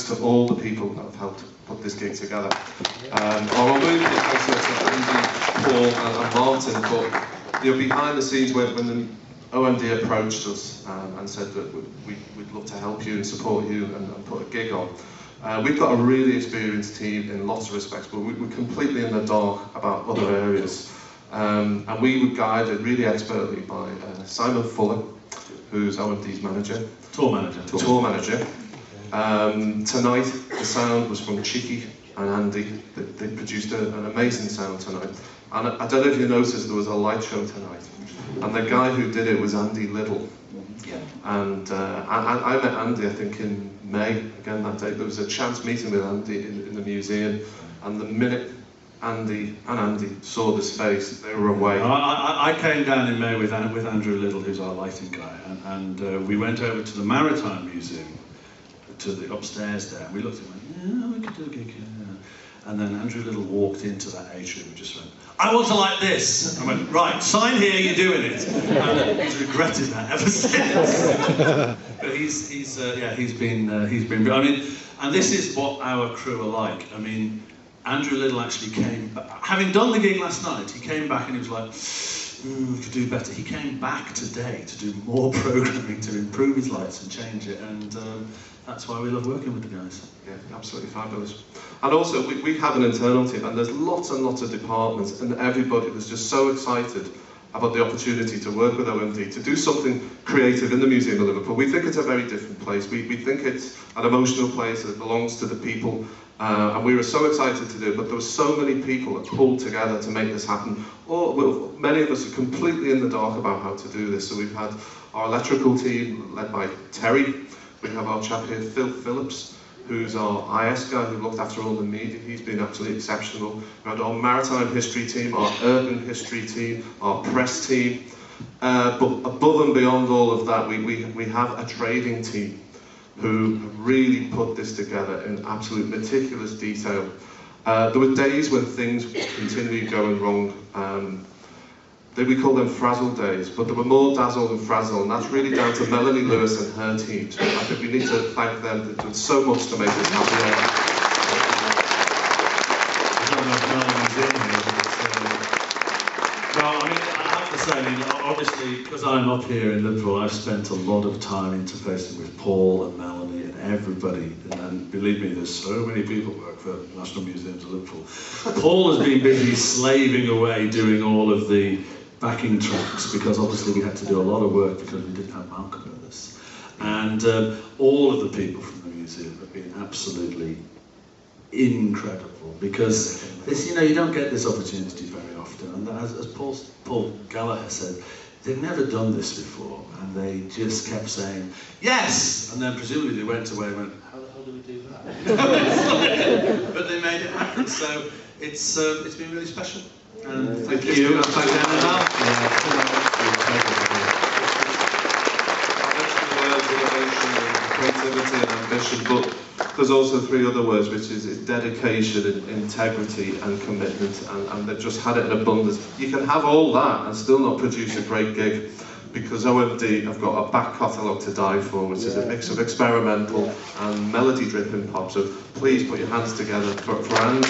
thanks to all the people that have helped put this gig together. I'll move it thanks to Andy, Paul and Martin, but behind the scenes when the O.M.D. approached us and said that we'd love to help you and support you and put a gig on. We've got a really experienced team in lots of respects, but we're completely in the dark about other areas. And we were guided really expertly by Simon Fuller, who's O.M.D.'s manager. Tour manager. Tour manager. Tonight, the sound was from Chicky and Andy. They produced an amazing sound tonight. And I don't know if you noticed, there was a light show tonight. And the guy who did it was Andy Little. Yeah. And I met Andy, I think, in May, again that day. There was a chance meeting with Andy in the museum. And the minute Andy saw the space, they were away. I came down in May with Andrew Little, who's our lighting guy, and we went over to the Maritime Museum, to the upstairs there, and we looked and went, yeah, we could do a gig here. And then Andrew Little walked into that atrium and just went, I want to like this. I went, right, sign here, you're doing it. And he's regretted that ever since. But he's been, I mean, and this is what our crew are like. I mean, Andrew Little actually came back, having done the gig last night, he came back and he was like, we could do better. He came back today to do more programming, to improve his lights and change it, and that's why we love working with the guys. Yeah, absolutely fabulous. And also, we have an internal team, and there's lots and lots of departments, and everybody was just so excited about the opportunity to work with O.M.D, to do something creative in the Museum of Liverpool. We think it's a very different place. We think it's an emotional place that belongs to the people, and we were so excited to do it, but there were so many people that pulled together to make this happen. Many of us are completely in the dark about how to do this, so we've had our electrical team led by Terry. We have our chap here, Phil Phillips, who's our IS guy who looked after all the media. He's been absolutely exceptional. We had our maritime history team, our urban history team, our press team. But above and beyond all of that, we have a trading team who really put this together in absolute meticulous detail. There were days when things continued going wrong. We call them frazzle days, but there were more dazzle than frazzle, and that's really down to Melanie Lewis and her team. So I think we need to thank them. They've done so much to make this happen. Well, I mean, I have to say, obviously, because I'm up here in Liverpool, I've spent a lot of time interfacing with Paul and Melanie and everybody, and believe me, there's so many people who work for National Museums of Liverpool. Paul has been busy slaving away doing all of the backing tracks, because obviously we had to do a lot of work because we didn't have Malcolm with us. And all of the people from the museum have been absolutely incredible, because this, you don't get this opportunity very often. And as Paul Gallagher said, they've never done this before, and they just kept saying, yes! And then presumably they went away and went, how the hell do we do that? But they made it happen, so it's been really special. And thank you, and thank them as well. Creativity and ambition, but there's also three other words, which is dedication, and integrity and commitment, and they've just had it in abundance. You can have all that and still not produce a great gig, because O.M.D have got a back catalogue to die for, which is a mix of experimental and melody dripping pop. So please put your hands together for Andy.